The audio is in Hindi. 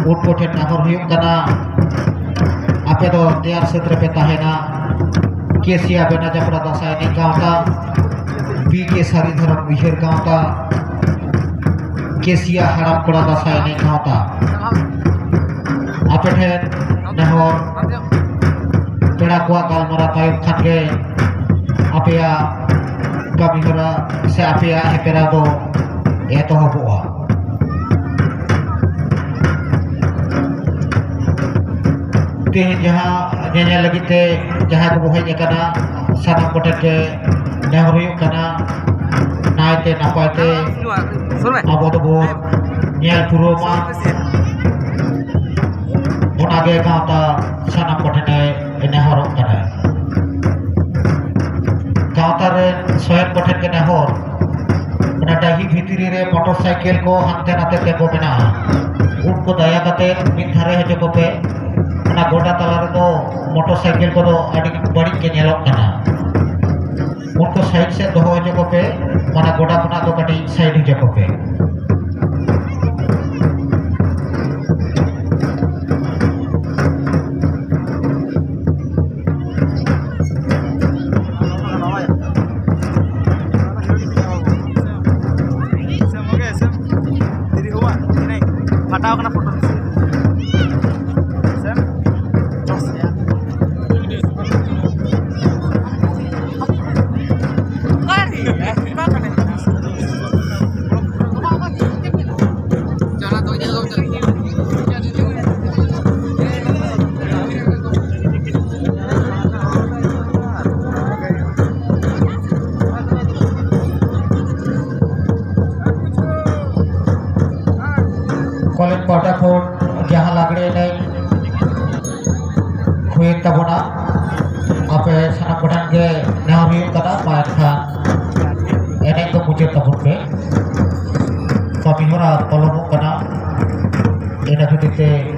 उनको ठेन नहर हुयुग कना आपे दो तैयार क्षेत्र पे ताहेना केसिया बेना जपड़ा दसाई ने गाँवता बी के सारी धर्म विहेर गाँवता केसिया हराम कोड़ा दसाई ने गाँवता आपे ठेन नहर पेड़ा कुआ गालमरा तायुम खानगे आपया कमी हरा से आपया हेपेरा दो ये तो हबुआ तेहन जहाँ नेने लगी ते जहाँ को बोहे जकना साना कोटे के नेहरू कना नायते नापायते अब तो वो न्याय पुरोमा उनागे गाँवता साना कोटे ने नेहरू कना गाँवता रे स्वयं कोटे के नेहर उन्हें डाही भीतरी रे मोटरसाइकिल को हंते नाते ते को बना उनको दया करते मिठारे है जो को पे गोटा तला तो मोटरसाइकिल को बड़ी के उनको साइड से दो जो पे मना गोटा बना तो कटी साइड जो पे कॉलेज पाटाकोट जहाँ लागड़े नहीं हुए तबना आपे सना पठान के नेहरू कदा पायन खान एने तो मुझे तबुन पे कमी हो रहा पलोमो कना एना फिर